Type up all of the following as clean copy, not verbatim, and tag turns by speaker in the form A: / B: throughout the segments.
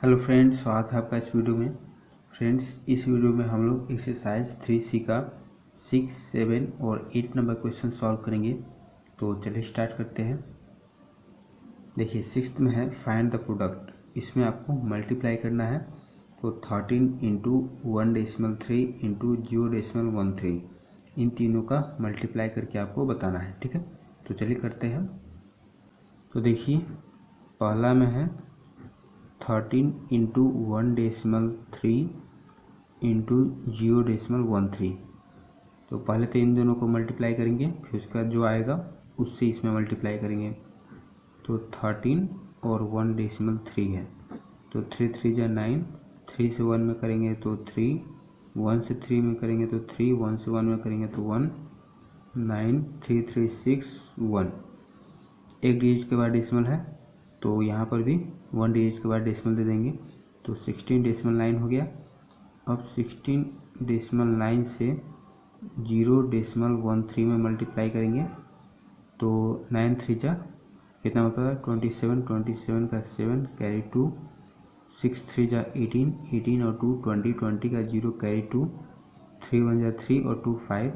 A: Hello friends, स्वागत है आपका इस वीडियो में। फ्रेंड्स, इस वीडियो में हम लोग एक्सरसाइज 3C का 6, 7 और 8 नंबर क्वेश्चन सॉल्व करेंगे। तो चलिए स्टार्ट करते हैं। देखिए, 6th में है फाइंड द प्रोडक्ट। इसमें आपको मल्टीप्लाई करना है। तो 13 इंटू 1.3 इंटू 0.13 इन तीनों का मल्टीप्लाई करके आपको बताना है। ठीक है, तो चलिए करते हैं। तो देखिए, पहला में है 13 इंटू 1.3 इंटू 0.13। तो पहले तो इन दोनों को मल्टीप्लाई करेंगे, फिर उसका जो आएगा उससे इसमें मल्टीप्लाई करेंगे। तो 13 और 1.3 है, तो 3 3 जा 9, 3 से 1 में करेंगे तो 3, 1 से 3 में करेंगे तो 3, 1 से 1 में करेंगे तो 1, 9, 3 3 6 1। एक डिजिट के बाद डेसिमल है, तो यहाँ पर भी 1 डिजिट के बाद डेसिमल दे देंगे। तो 16.9 हो गया। अब 16.9 से 0.13 में मल्टीप्लाई करेंगे तो 9 3 जा कितना होता है 27, 27 का 7 कैरी 2, 6 3 जा 18, 18 और 2 20, 20 का 0 कैरी 2, 3 1 जा 3 और 2 5।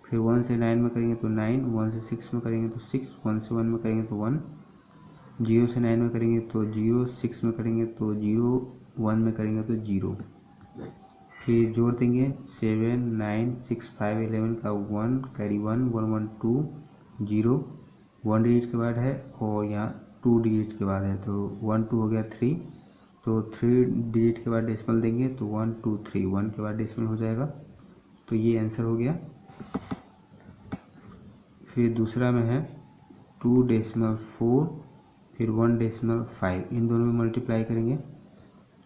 A: फिर 1 से 9 में करेंगे तो 9, 1 से 6 में करेंगे तो 6, 1 से 1 में करेंगे तो 1, 0 से 9 में करेंगे तो 0, 6 में करेंगे तो 0, 1 में करेंगे तो 0। फिर जोड़ देंगे 7 9 6 5 11 का 1 कैरी 1 1 1 2 0, 1 डिजिट के बाद है और यहाँ 2 डिजिट के बाद है, तो 1 2 हो गया 3। तो 3 डिजिट के बाद डेसिमल देंगे तो 1 2 3, 1 के बाद डेसिमल हो जाएगा। तो ये आंसर हो गया। फिर दूसरा में है 2.4 फिर 1.5, इन दोनों में मल्टीप्लाई करेंगे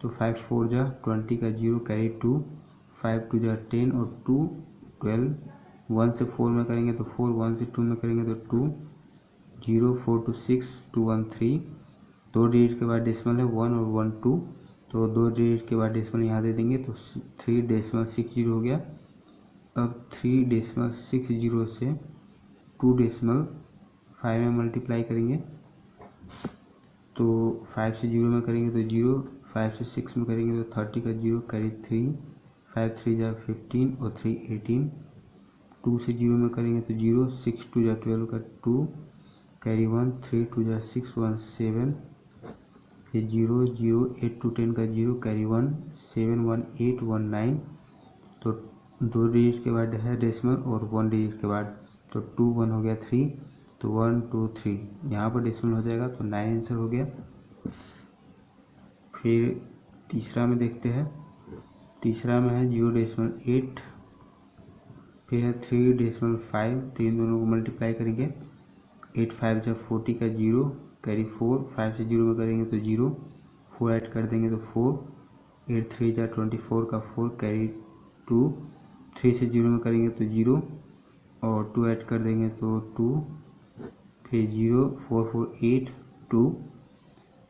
A: तो 5 4 जा 20 का 0 कैरी 2, 5 2 जा 10 और 2 12, 1 से 4 में करेंगे तो 4, 1 से 2 में करेंगे तो 2, 0 4 2 6 2 1 3। 2 डिजिट के बाद डेसिमल है 1 और 1 2, तो 2 डिजिट के बाद डेसिमल यहाँ दे देंगे तो 3.60 हो गया। अब 3.60 से 2.5 में मल्टीप्लाई करेंगे तो 5 से 0 में करेंगे तो 0, 5 से 6 में करेंगे तो 30 का 0 कैरी 3, 5 3 जा 15 और 3 18, 2 से 0 में करेंगे तो 0, 6 2 जा 12 का 2 कैरी 1, 3 2 जा 6 1 7, फिर 0 0 8 2 10 का 0 कैरी 1, 7 1 8 1 9। तो 2 डिजिट के बाद है डेसिमल और 1 डिजिट के बाद, तो 2 1 हो गया 3, तो 1 2 3 यहाँ पर डेसिमल हो जाएगा, तो 9 आंसर हो गया। फिर तीसरा में देखते हैं। तीसरा में है 0.8 फिर है 3.5, तो इन दोनों को मल्टीप्लाई करेंगे। 8 5 जब 40 का 0 कैरी 4, 5 से 0 में करेंगे तो 0, 4 ऐड कर देंगे तो 4, 8 3 जा 24 का 4 कैरी 2, 3 से 0 में करेंगे तो 0 और 2 ऐड कर देंगे तो 2, फिर 0 4 4 8 2।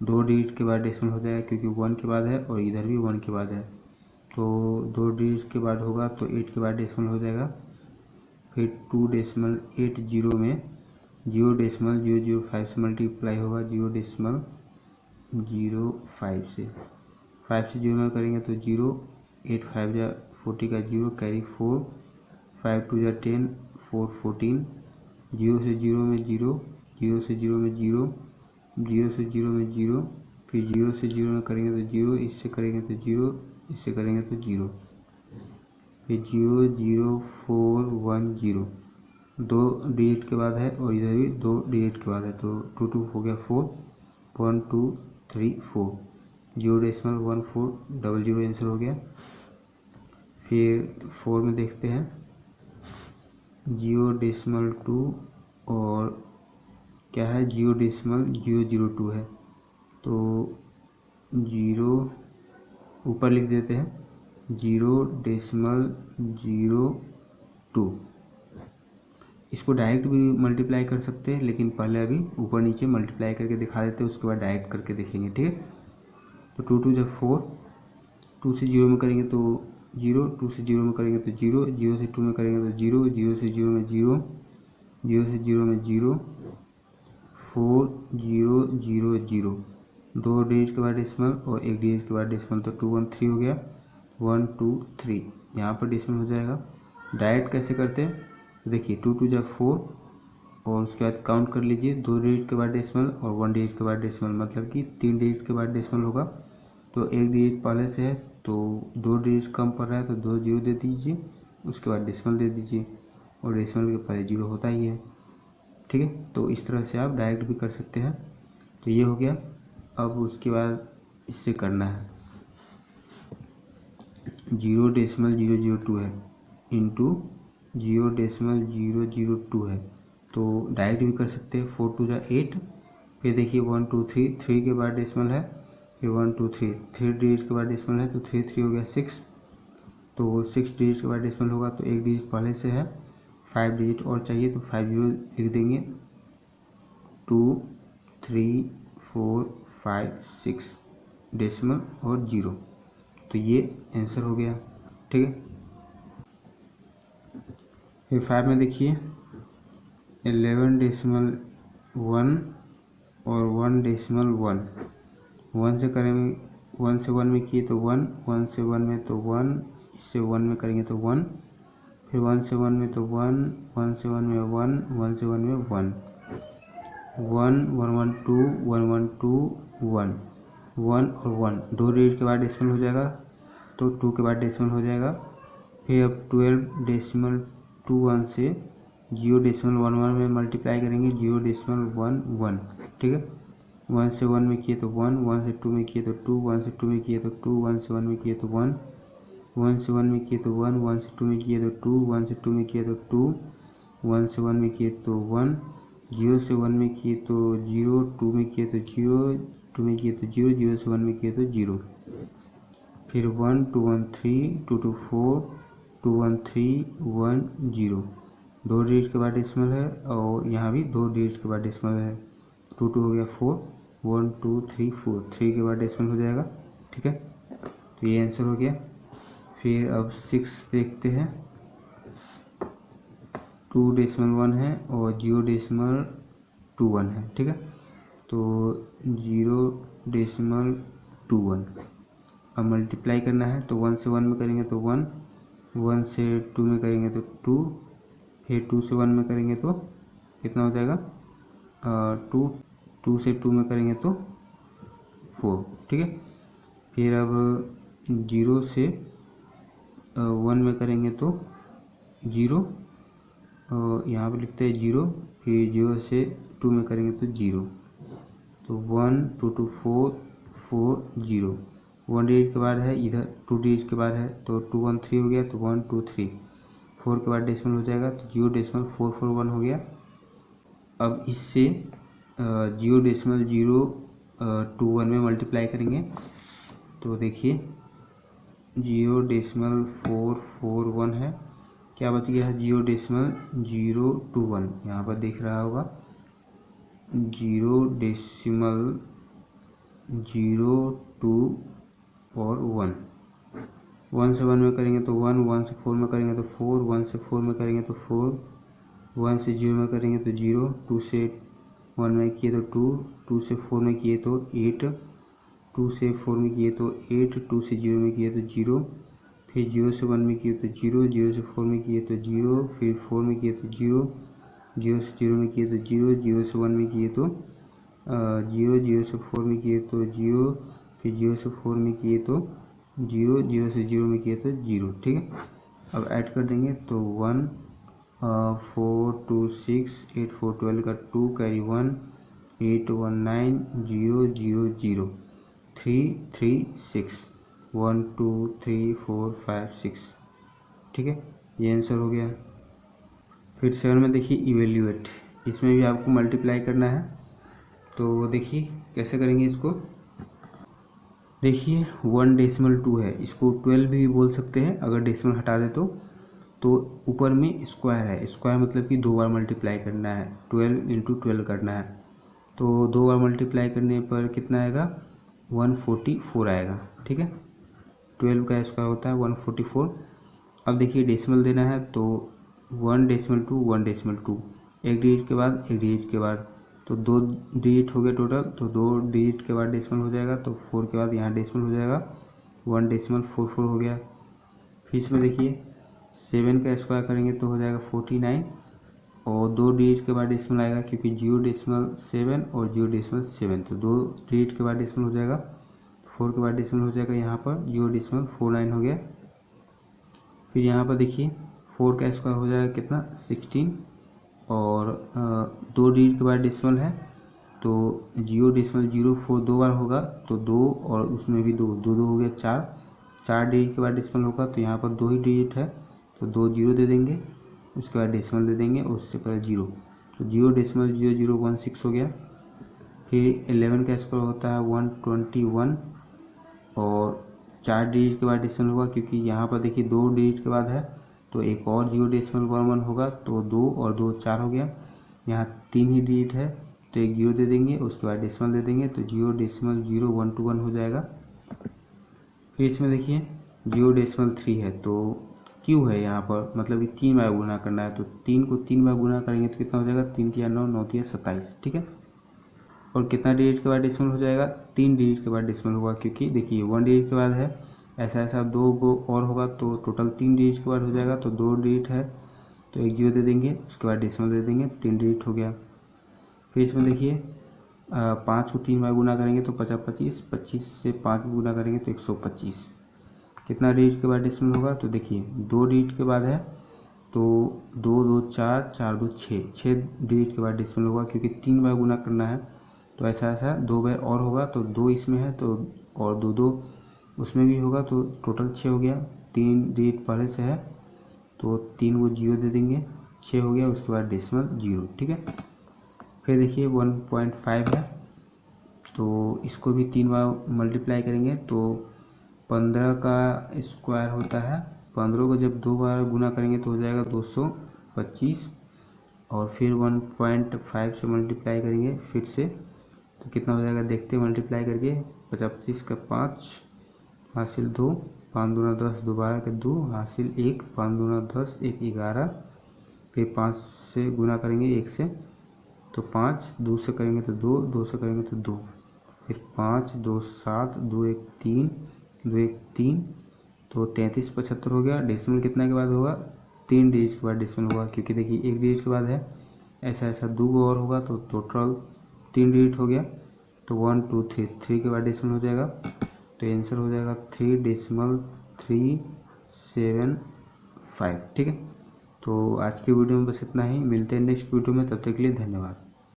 A: 2 डिजिट के बाद डेसिमल हो जाएगा क्योंकि 1 के बाद है और इधर भी 1 के बाद है, तो 2 डिजिट के बाद होगा तो 8 के बाद डेसिमल हो जाएगा। फिर 2.80 में 0.005 से मल्टीप्लाई होगा 0.05 से। 5 से 0 में करेंगे तो 0, 8 5 जा 40 का 0 कैरी 4, 5 2 जा 10 4 14, 0 से 0 में 0, 0 से 0 में 0, 0 से 0 में 0, फिर 0 से 0 में करेंगे तो 0, इससे करेंगे तो 0, इससे करेंगे तो 0, फिर 0 0 4 1 0। 2 डिजिट के बाद है और इधर भी 2 डिजिट के बाद है, तो 2 2 हो गया 4, 1 2 3 4, 0.1400 आंसर हो गया। फिर 4 में देखते हैं 0.2 और क्या है 0.002 है, तो 0 ऊपर लिख देते हैं 0.02। इसको डायरेक्ट भी मल्टीप्लाई कर सकते हैं, लेकिन पहले अभी ऊपर नीचे मल्टीप्लाई करके दिखा देते हैं, उसके बाद डायरेक्ट करके देखेंगे। ठीक है, तो 2 2 जब 4, 2 से 0 में करेंगे तो 0, 2 से 0 में करेंगे तो 0, 0 से 2 में करेंगे तो 0, 0 से 0 में 0, 0 से 0 में 0, 4 0 0 0। 2 डिजिट के बाद डेसिमल और 1 डिजिट के बाद डेसिमल, तो 213 हो गया। 123 यहाँ पर डेसिमल हो जाएगा। डायरेक्ट कैसे करते हैं, तो देखिए 2 2 जा 4 और उसके बाद काउंट कर लीजिए 2 डिजिट के बाद डेसिमल और 1 डिजिट के बाद डेसिमल, मतलब कि 3 डिजिट के बाद डेसिमल होगा। तो 1 डिजिट पहले से है तो 2 डिजिट कम पड़ रहा है तो 2 जीरो दे दीजिए, उसके बाद डेसिमल दे दीजिए और डेसिमल के पहले जीरो होता ही है। ठीक है, तो इस तरह से आप डायरेक्ट भी कर सकते हैं। तो ये हो गया। अब उसके बाद इससे करना है 0.002 है इंटू 0.002 है, तो डायरेक्ट भी कर सकते हैं। 4 2 जा 8, फिर देखिए 1 2 3, 3 के बाद डेसिमल है, फिर 1 2 3, 3 डिजिट के बाद डेसिमल है तो 3 3 हो गया 6, तो 6 डिजिट के बाद डेसिमल होगा तो 1 डिजिट पहले से है, 5 डिजिट और चाहिए तो 5 जीरो लिख देंगे। 2 3 4 5 6 डेसिमल और जीरो, तो ये आंसर हो गया। ठीक है, फिर 5 में देखिए 11.1 और 1.1, 1 से करेंगे, 1 से 1 में किए तो 1, 1 से 1 में तो 1, इससे 1 में करेंगे तो 1, फिर 1 से 1 में तो 1, 1 से 1 में 1, 1 से 1 में 1, 1 1 1 2 1 1 2 1 1 और 1, 2 डिजिट के बाद डेसिमल हो जाएगा तो 2 के बाद डेसिमल हो जाएगा। फिर अब 12.21 से 0.11 में मल्टीप्लाई करेंगे, 0.11। ठीक है, 1 से 1 में किए तो 1, 1 से 2 में किए तो 2, 1 से 2 में किए तो 2, 1 से 1 में किए तो 1, 1 से 1 में किए तो 1, 1 से 2 में किए तो 2, 1 से 2 में किए तो 2, 1 से 1 में किए तो 1, 0 से 1 में किए तो 0, 2 में किए तो 0, 2 में किए तो 0, 0 से 1 में किए तो 0, फिर 1 2 1 3 2 2 4 2 1 3 1 0, 2 डिजिट के बाद डेसिमल है और यहाँ भी 2 डिजिट के बाद डेसिमल है, 2 2 हो गया 4, 1 2 3 4, 3 के बाद डेसिमल हो जाएगा। ठीक है, तो ये आंसर हो गया। फिर अब 6 देखते हैं, 2.1 है और 0.21 है। ठीक है, तो 0.21 अब मल्टीप्लाई करना है तो 1 से 1 में करेंगे तो 1, 1 से 2 में करेंगे तो 2, फिर 2 से 1 में करेंगे तो कितना हो जाएगा 2, 2 से 2 में करेंगे तो 4। ठीक है, फिर अब 0 से 1 में करेंगे तो 0, यहाँ पर लिखते हैं 0, फिर 0 से 2 में करेंगे तो 0, तो 1 2 2 4 4 0, 1 डिजिट के बाद है, इधर 2 डिजिट के बाद है तो 2 1 3 हो गया, तो 1 2 3, 4 के बाद डेसिमल हो जाएगा तो 0.441 हो गया। अब इससे 0.021 में मल्टीप्लाई करेंगे तो देखिए 0.441 है, क्या बच गया है 0.021, यहाँ पर दिख रहा होगा 0.02 और 1, 1 से 1 में करेंगे तो 1, 1 से 4 में करेंगे तो 4, 1 से 4 में करेंगे तो 4, 1 से 0 में करेंगे तो 0, 2 से 1 में किए तो 2, 2 से 4 में किए तो 8, 2 से 4 में किए तो 8, 2 से 0 में किए तो 0, फिर 0 से 1 में किए तो 0, 0 से 4 में किए तो 0, फिर 4 में किए तो 0, 0 से 0 में किए तो 0, 0 से 1 में किए तो 0, 0 से 4 में किए तो 0, फिर 0 से 4 में किए तो 0, 0 से 0 में किए तो 0। ठीक है, अब ऐड कर देंगे तो 1 4 2 6 8 4 12 का 2 कैरी 1 8 1 9 0 0 0 3 3 6 1 2 3 4 5 6। ठीक है, ये आंसर हो गया। फिर 7 में देखिए इवेल्यूएट, इसमें भी आपको मल्टीप्लाई करना है, तो देखिए कैसे करेंगे इसको। देखिए 1.2 है, इसको 12 भी बोल सकते हैं अगर डेसिमल हटा दे तो ऊपर में स्क्वायर है, स्क्वायर मतलब कि 2 बार मल्टीप्लाई करना है, 12 × 12 करना है, तो 2 बार मल्टीप्लाई करने पर कितना आएगा 144 आएगा। ठीक है, 12 का स्क्वायर होता है 144। अब देखिए डेसिमल देना है तो 1.2 1.2, एक डिजिट के बाद एक डिजिट के बाद तो 2 डिजिट हो गया टोटल, तो 2 डिजिट के बाद डेसिमल हो जाएगा, तो 4 के बाद यहाँ डेसिमल हो जाएगा, 1.44 हो गया। फिर इसमें देखिए 7 का स्क्वायर करेंगे तो हो जाएगा 49, और 2 डिजिट के बाद डेसिमल आएगा क्योंकि 0.7 और 0.7, तो 2 डिजिट के बाद डेसिमल हो जाएगा, 4 के बाद डेसिमल हो जाएगा, यहाँ पर 0.49 हो गया। फिर यहाँ पर देखिए 4 का स्क्वायर हो जाएगा कितना 16, और 2 डिजिट के बाद डेसिमल है तो 0.04 2 बार होगा, तो 2 और उसमें भी 2 हो गया 4 डिजिट के बाद डेसिमल होगा, तो यहाँ पर 2 ही डिजिट है तो 2 जीरो दे देंगे, उसके बाद डेसिमल दे देंगे और उससे पहले 0, तो 0.0016 हो गया। फिर 11 का स्क्वायर होता है 121, और 4 डिजिट के बाद डेसिमल होगा क्योंकि यहाँ पर देखिए 2 डिजिट के बाद है तो एक और 0.11 होगा, तो 2 और 2 4 हो गया। यहाँ 3 ही डिजिट है तो एक 0 दे देंगे, उसके बाद डेसिमल दे देंगे, तो 0.0121 हो जाएगा। फिर इसमें देखिए 0.3 है, तो क्यों है यहाँ पर, मतलब कि 3 बार गुना करना है, तो 3 को 3 बार गुना करेंगे तो कितना हो जाएगा, 3 या 9, 9 या 27, ठीक है। और कितना डिजिट के बाद डेसिमल हो जाएगा, 3 डिजिट के बाद डेसिमल होगा, क्योंकि देखिए 1 डिजिट के बाद है, ऐसा 2 को और होगा तो टोटल 3 डिजिट के बाद हो जाएगा, तो 2 डिजिट है तो एक 0 दे देंगे, उसके बाद डेसिमल दे देंगे, 3 डिजिट हो गया। फिर इसमें देखिए 5 को 3 बार गुना करेंगे तो 50 25, 25 से 5 गुना करेंगे तो 125। कितना डिजिट के बाद डेसिमल होगा, तो देखिए 2 डिजिट के बाद है तो 2 2 4, 4 2 6 डिजिट के बाद डेसिमल होगा, क्योंकि 3 बार गुना करना है तो ऐसा 2 बार और होगा, तो 2 इसमें है तो और 2 2 उसमें भी होगा, तो टोटल 6 हो गया। 3 डिजिट पहले से है तो 3 को 0 दे देंगे, 6 हो गया, उसके बाद डेसिमल 0, ठीक है। फिर देखिए 1.5 है तो इसको भी 3 बार मल्टीप्लाई करेंगे तो 15 का स्क्वायर होता है, 15 को जब 2 बार गुना करेंगे तो हो जाएगा 225, और फिर 1.5 से मल्टीप्लाई करेंगे फिर से तो कितना हो जाएगा देखते हैं मल्टीप्लाई करके, 25 का 5 हासिल 2, 5 दूना 10, 2 12 का 2 हासिल 1, 5 दूना 10, 1 11, फिर 5 से गुना करेंगे 1 से तो 5, 2 से करेंगे तो 2, 2 से करेंगे तो 2, फिर 5 2 7, 2 1 3, 2 1 3, तो 33 75 हो गया। डेसिमल कितना के बाद होगा, 3 डिजिट के बाद डेसिमल होगा, क्योंकि देखिए 1 डिजिट के बाद है, ऐसा 2 और होगा तो टोटल 3 डिजिट हो गया, तो 1 2 3 के बाद डेसिमल हो जाएगा, तो आंसर हो जाएगा 3.375, ठीक है। तो आज की वीडियो में बस इतना ही, मिलते हैं नेक्स्ट वीडियो में, तब तक के लिए धन्यवाद।